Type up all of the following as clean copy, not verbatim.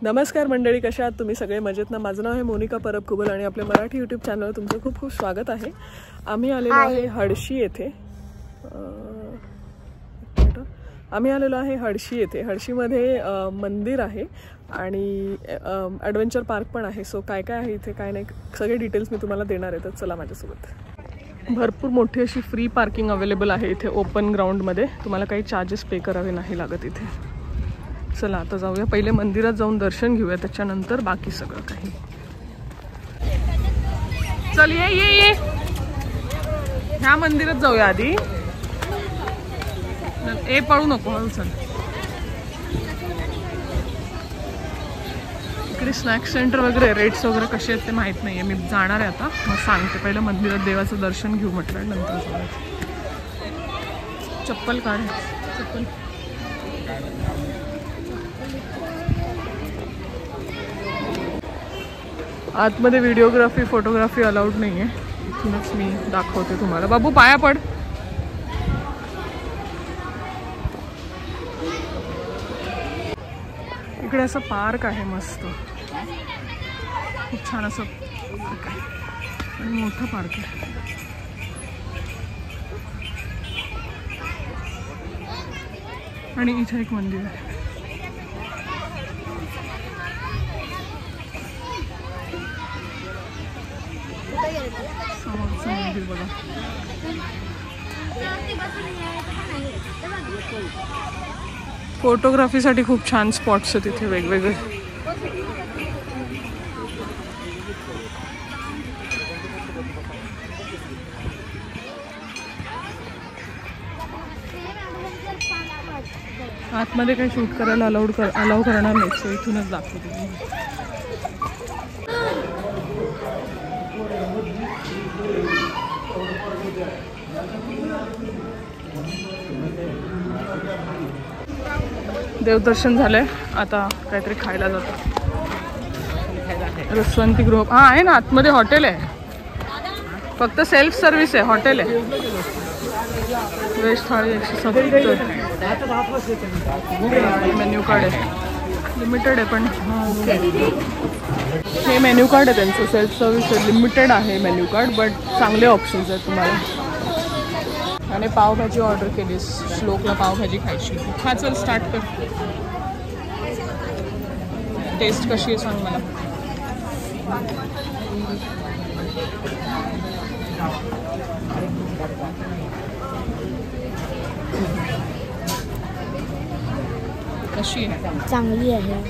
नमस्कार मंडळी, कशा आहात तुम्ही सगळे? मजेत ना? माझं नाव आहे मोनिका परब कुबल आणि आपल्या मराठी यूट्यूब चॅनलवर तुमचं खूप खूप स्वागत आहे. आम्ही आलेलो आहे हडशी येथे. हडशीमध्ये मंदिर आहे आणि ॲडव्हेंचर पार्क पण आहे. सो काय काय आहे इथे, काय नाही, सगळे डिटेल्स मी तुम्हाला देणार आहे. तर चला माझ्यासोबत. भरपूर मोठी अशी फ्री पार्किंग अवेलेबल आहे इथे ओपन ग्राउंडमध्ये. तुम्हाला काही चार्जेस पे करावे नाही लागत इथे. चला आता जाऊया. पहिले मंदिरात जाऊन दर्शन घेऊया, त्याच्यानंतर बाकी सगळं काही. चल ये ह्या मंदिरात जाऊया आधी. पळू नको, हळू चल. इकडे स्नॅक्स सेंटर वगैरे, रेट्स वगैरे कसे आहेत ते माहीत नाही आहे. मी जाणार आहे आता, मग सांगते. पहिलं मंदिरात देवाचं दर्शन घेऊ म्हटलं, नंतर जाऊया. चप्पल काढ, चप्पल. आतमध्ये व्हिडिओग्राफी फोटोग्राफी अलाउड नाही आहे. इथूनच मी दाखवते तुम्हाला. बाबू पाया पड. इकडे असं पार्क आहे मस्त, खूप छान असं पार्क आहे आणि मोठं पार्क आहे. आणि इथे एक मंदिर आहे. समोरचं मंदिर बघा. फोटोग्राफीसाठी खूप छान स्पॉट्स आहेत इथे वेगवेगळे. आतमध्ये काही शूट करायला अलाउ करणार नाही, सो इथूनच दाखवते. देवदर्शन झालंय, आता काहीतरी खायला जातो. रसवंती गृह आहे ना, आतमध्ये हॉटेल आहे. फक्त सेल्फ सर्व्हिस आहे, हॉटेल आहे. व्हेज थाळी 170. मेन्यू कार्ड आहे, लिमिटेड आहे पण हे मेन्यू कार्ड आहे त्यांचं. सेल्फ सर्व्हिस आहे, लिमिटेड आहे मेन्यू कार्ड, बट चांगले ऑप्शन्स आहेत तुम्हाला. आणि पावभाजी ऑर्डर केलीस, श्लोकला पावभाजी खायची. हा चल स्टार्ट कर. टेस्ट कशी आहे सांग मला. कशी आहे? चांगली आहे.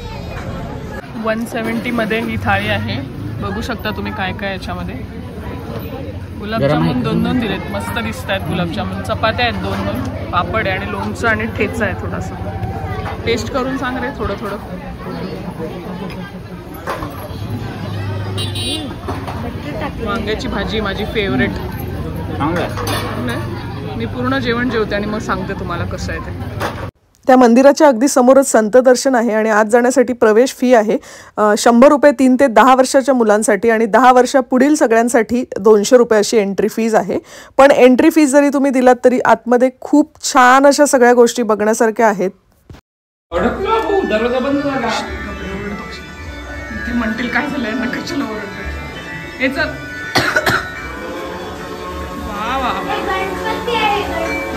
170 मध्ये ही थाळी आहे. बघू शकता तुम्ही काय काय याच्यामध्ये. गुलाबजामुन 2 दिलेत, मस्त दिसत आहेत गुलाबजामुन. चपात्या आहेत 2, पापड आहे आणि लोणचं आणि ठेचा आहे थोडासा. टेस्ट करून सांग रे थोडं थोडं. वांग्याची भाजी माझी फेवरेट. मी पूर्ण जेवण जेवते आणि मग सांगते तुम्हाला कसं आहे ते. त्या मंदिराच्या अगदी समोरच संत दर्शन आहे आणि आत जाण्यासाठी प्रवेश फी आहे 100 रुपये 3 ते 10 वर्षाच्या मुलांसाठी आणि 10 वर्षापुढील सगळ्यांसाठी 200 रुपये अशी एंट्री फीज आहे. पण एंट्री फीज जरी तुम्ही दिलात तरी आतमध्ये खूप छान अशा सगळ्या गोष्टी बघण्यासारख्या आहेत. ती म्हणतील काय झालंय ना, कशाला ओरडते. हे चल. वा वा,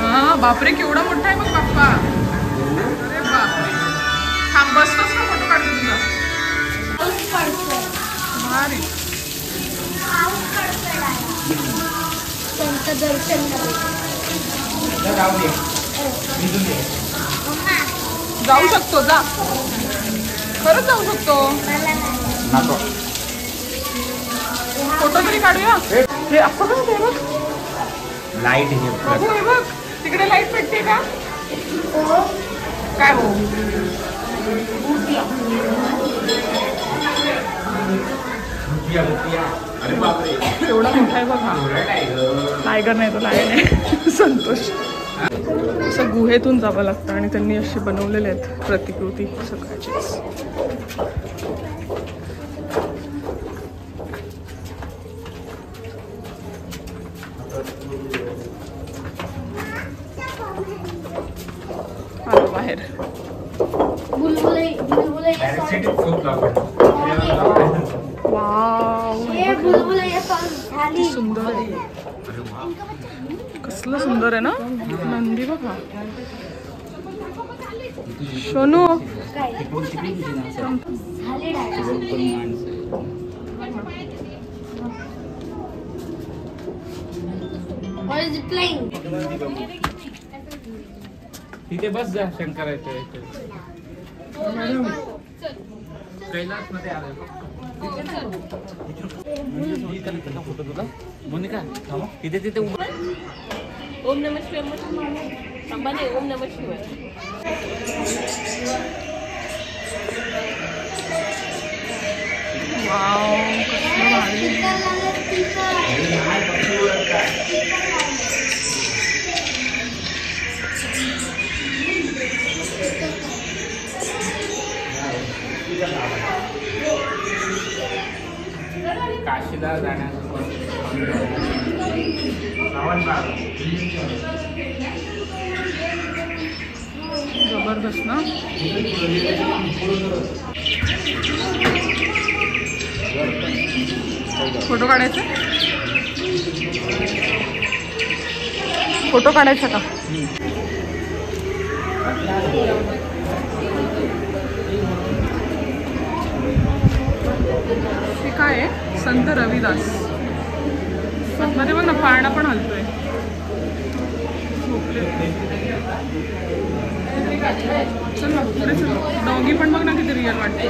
हा बापरे, केवढा मोठा आहे मग बाप्पा. अरे बापरे, थांब बसतोस का फोटो काढतो तुझा. भारी. जाऊ शकतो, जा, खरंच जाऊ शकतो. फोटो तरी काढूया. हे असं बघ, लाईट हे बघ, तिकडे लाईट पेटते का काय? हो, एवढा मोठा आहे बघा. टायगर नाही तो, लायन आहे. संतोष. असं गुहेतून जावं लागतं आणि त्यांनी असे बनवलेले आहेत प्रतिकृती सगळ्याचीच. आलो बाहेर. बुलबुले वाव, किती सुंदर आहे. कसलं सुंदर आहे ना नंदी बघा. सोनू तिथे बस जा शंकराच्या कैलास मध्ये आलं. फोटो तुला मोनिका तिथे तिथे उभं. ओम नमः शिवाय अंबाने ओम नमः शिवाय. वाव, कसलं भारी. काशीला जाण्याचं जबरदस्त ना. फोटो काढायचा, फोटो काढायचा का? हे काय आहे? संत रविदास. मध्ये बघ ना पाळणा पण हलतोय. चल ना पुढे चल. डॉगी पण बघ ना किती रिअल वाटते.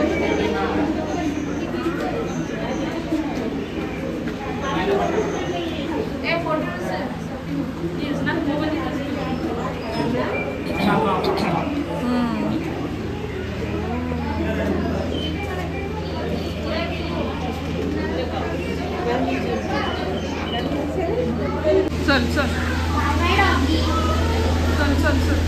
चल चल चल चल चल.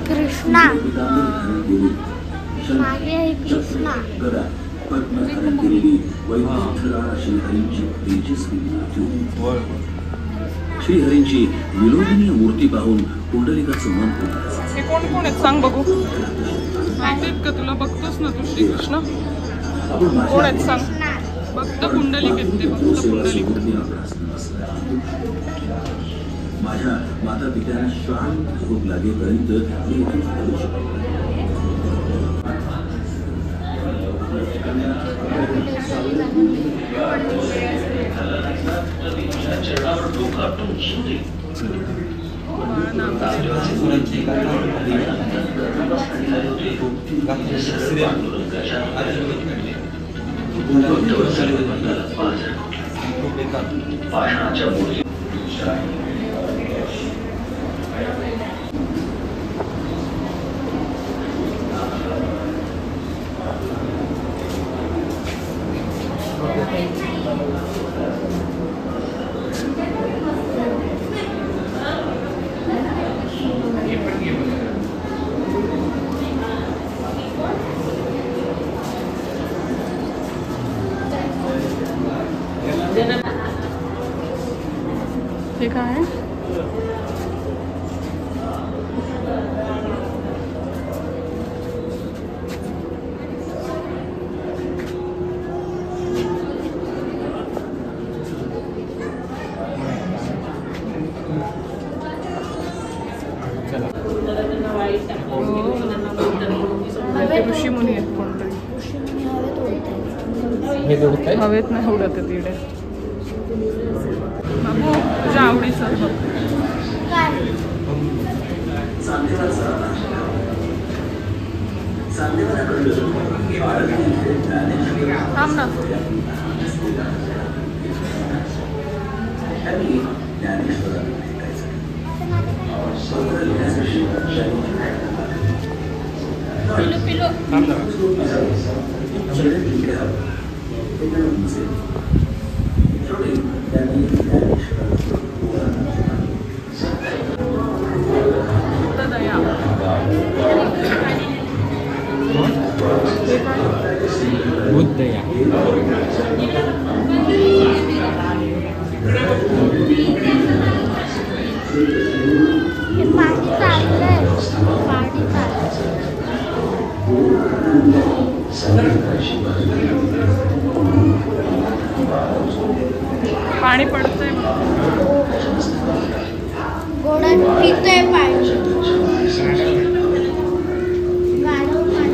कृष्णा मागे आहे कृष्णा. श्रीहरींची विलोभनीय मूर्ती पाहून कुंडलिकाचं मन हे कोण कोण आहेत सांग बघू. माहितीत का तुला? बघतोस ना तू श्रीकृष्ण? कोण आहेत सांग. भक्त कुंडलिक आहेत ते. भक्त कुंडलिक. माझ्या माता पित्यांना शांत झोप लागेपर्यंत मी इथून हलू शकतो. हे काय आहे? ऋषी मुनी आहेत कोणतरी. हवेत नाही उडत आहे तिकडे. बाबू तुझ्या आवडीचं बघ. थांब ना. पिलो दया. बुद्धया पाणी पडतंय घोडा पितोय पाणी. गाढव पाणी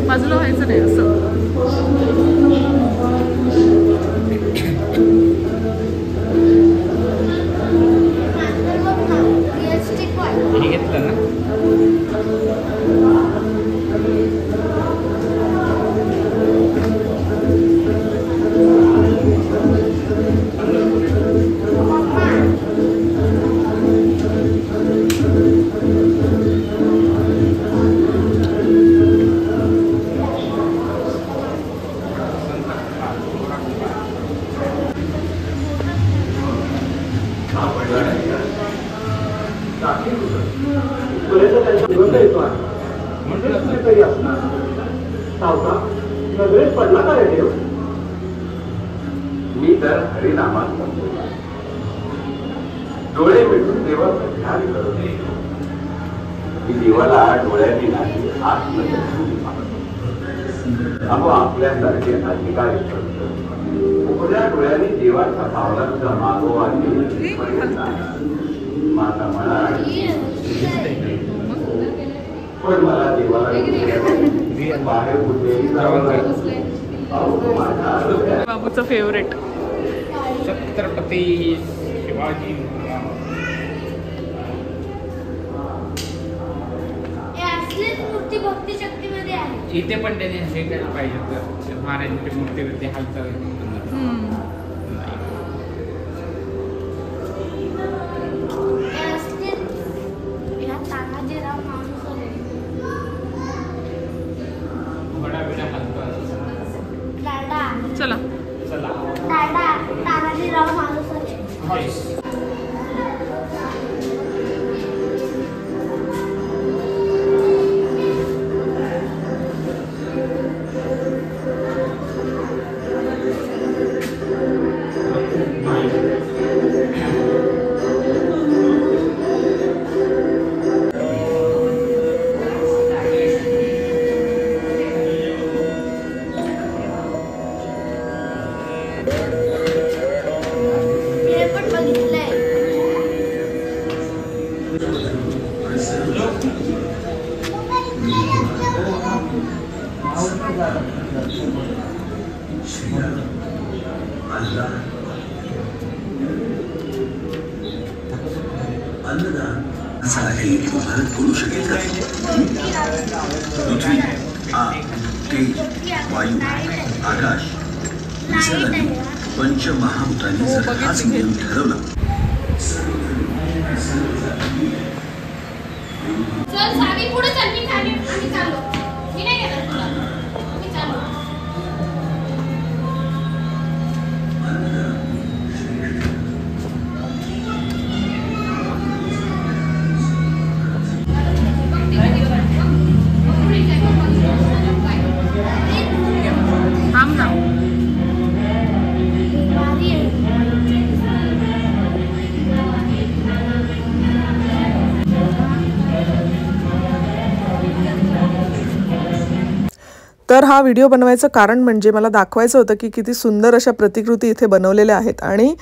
बाजूला व्हायचं नाही असं. घेतलं ना मी तर हरिनामात डोळे मिटून देवाचं ध्यान करत मी देवाला डोळ्यांनी नाही अहो आपल्यासारखे अधिकारी उघड्या डोळ्यांनी देवाचा भावनांचा मागोवा माझा मला पण मला देवाला बाहेर कुठेही बाबूचं फेवरेट छत्रपती शिवाजी मूर्ती भक्ती शक्तीमध्ये आहे. इथे पण त्याने हे करायला पाहिजे तर महाराजांची मूर्तीवरती हालचाल चला चला तानाजीराव माणूस. भारत बोलू शकेल का? पृथ्वी, आग, तेज, वायू, आकाश निसर्गाने पंचमहाभूतांनी जर हाच नियम ठरवला पुढे चल. मी आम्ही चाललो. मी नाही घेणार तुला. मी चाललो. थांब ना. तर हा व्हिडिओ बनवायचं कारण म्हणजे मला दाखवायचं होतं की किती सुंदर अशा प्रतिकृती इथे बनवलेल्या आहेत आणि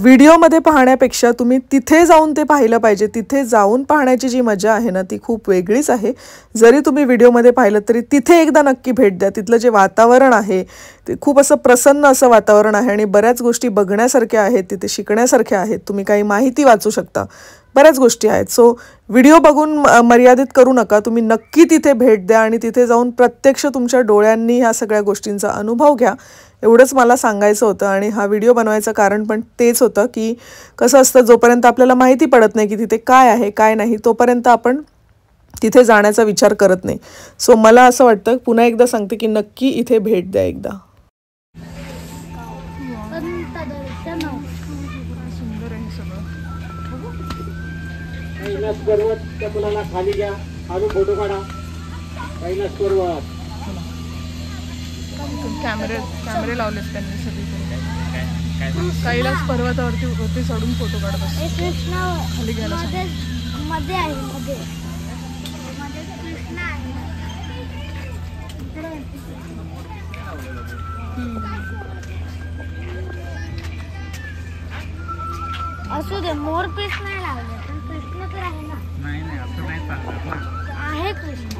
व्हिडिओमध्ये पाहण्यापेक्षा तुम्ही तिथे जाऊन ते पाहिलं पाहिजे. तिथे जाऊन पाहण्याची जी मजा आहे ना ती खूप वेगळीच आहे. जरी तुम्ही व्हिडिओमध्ये पाहिलं तरी तिथे एकदा नक्की भेट द्या. तिथलं जे वातावरण आहे ते खूप असं प्रसन्न असं वातावरण आहे आणि बऱ्याच गोष्टी बघण्यासारख्या आहेत, तिथे शिकण्यासारख्या आहेत. तुम्ही काही माहिती वाचू शकता, बऱ्याच गोष्टी आहेत. सो व्हिडिओ बघून मर्यादित करू नका. तुम्ही नक्की तिथे भेट द्या आणि तिथे जाऊन प्रत्यक्ष तुमच्या डोळ्यांनी ह्या सगळ्या गोष्टींचा अनुभव घ्या. एवढंच मला सांगायचं होतं आणि हा व्हिडिओ बनवायचं कारण पण तेच होतं की कसं असतं, जोपर्यंत आपल्याला माहिती पडत नाही की तिथे काय आहे काय नाही तोपर्यंत आपण तिथे जाण्याचा विचार करत नाही. सो मला असं वाटतं, पुन्हा एकदा सांगते की नक्की इथे भेट द्या एकदा. कैलास पर्वत त्या मुलाला खाली घ्या, अजून फोटो काढा. कैलास पर्वत कॅमेरे लावलेत त्यांनी सगळीकडे. कैलास पर्वतावरती चढून फोटो काढत असतात. खाली घ्यायला मध्ये आहे मध्ये. असू दे, मोर पीस नाही लावले पण कृष्ण तर आहे ना. नाही असं नाही चालणार ना. आहे कृष्ण.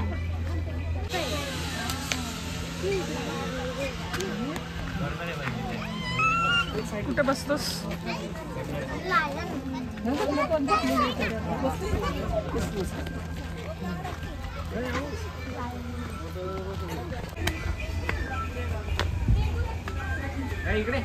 कुठे बसतोस? इकडे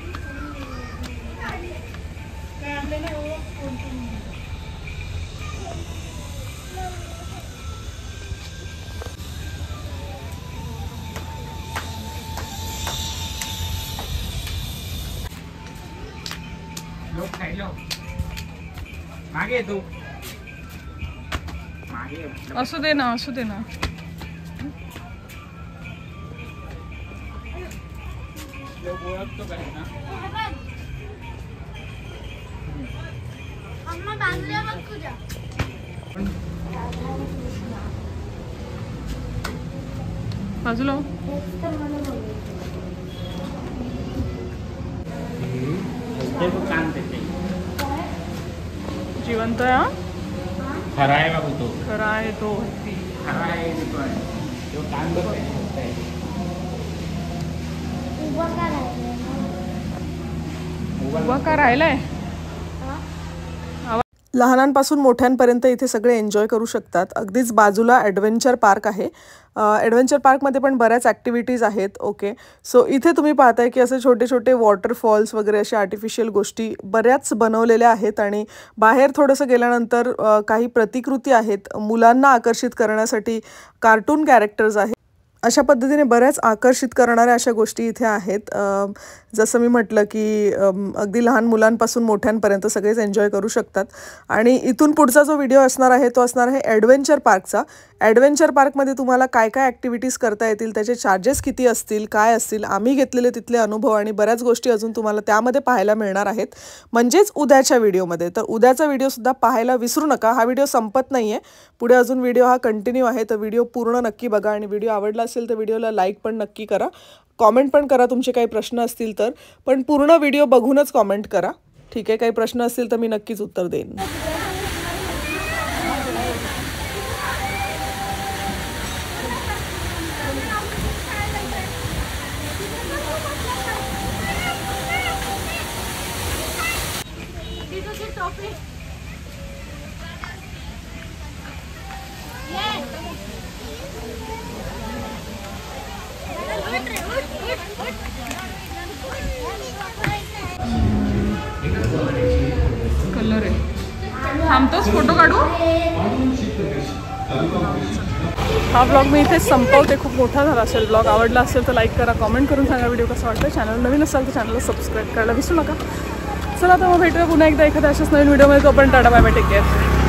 लोक खायलो मागे येतो मागे असू दे ना, असू दे ना. लोक ओळखतो काय ना. अम्मा बांधल्या मग तुझ्या. बाजूला हो. ते पण कान देते. जिवंत आहे हा? खरा आहे बाबू तो. खरा आहे तो. खरा आहे पण तो कान बघते. उभा का राहिलाय? लहानांपासून मोठ्यांपर्यंत इथे सगळे एन्जॉय करू शकतात. अगदीच बाजूला ॲडव्हेंचर पार्क आहे. ॲडव्हेंचर पार्कमध्ये पण बऱ्याच ॲक्टिव्हिटीज आहेत. ओके, सो इथे तुम्ही पाहताय की असे छोटे छोटे वॉटरफॉल्स वगैरे अशा आर्टिफिशियल गोष्टी बऱ्याच बनवलेल्या आहेत. आणि बाहेर थोडंसं गेल्यानंतर काही प्रतिकृती आहेत. मुलांना आकर्षित करण्यासाठी कार्टून कॅरेक्टर्स आहेत. अशा पद्धतीने बऱ्याच आकर्षित करणाऱ्या अशा गोष्टी इथे आहेत. जसं मी म्हटलं की अगदी लहान मुलांपासून मोठ्यांपर्यंत सगळेच एन्जॉय करू शकतात. आणि इथून पुढचा जो व्हिडिओ असणार आहे तो असणार आहे ॲडव्हेंचर पार्कचा. ॲडव्हेंचर पार्कमध्ये तुम्हाला काय काय ॲक्टिव्हिटीज करता येतील, त्याचे चार्जेस किती असतील, काय असतील, आम्ही घेतलेले तिथले अनुभव आणि बऱ्याच गोष्टी अजून तुम्हाला त्यामध्ये पाहायला मिळणार आहेत. म्हणजेच उद्याच्या व्हिडिओमध्ये. तर उद्याचा व्हिडिओसुद्धा पाहायला विसरू नका. हा व्हिडिओ संपत नाही आहे, पुढे अजून व्हिडिओ हा कंटिन्यू आहे. तर व्हिडिओ पूर्ण नक्की बघा. आणि व्हिडिओ आवडला असेल तर व्हिडिओला लाईक पण नक्की करा. कॉमेंट पण करा तुमचे काही प्रश्न असतील तर. पण पूर्ण व्हिडिओ बघूनच कॉमेंट करा. ठीक आहे, काही प्रश्न असतील तर मी नक्कीच उत्तर देईन. कलर आहे. थांबतोच, फोटो काढू. हा ब्लॉग मी इथेच संपवते. खूप मोठा झाला असेल ब्लॉग. आवडला असेल तर लाईक करा, कॉमेंट करून सांगा व्हिडिओ कसा वाटतं. चॅनल नवीन असाल तर चॅनलला सबस्क्राईब करायला विसरू नका. चला आता मग भेटूया पुन्हा एकदा एखाद्या अशाच नवीन व्हिडिओमध्ये. तोपर्यंत tata bye bye, take care.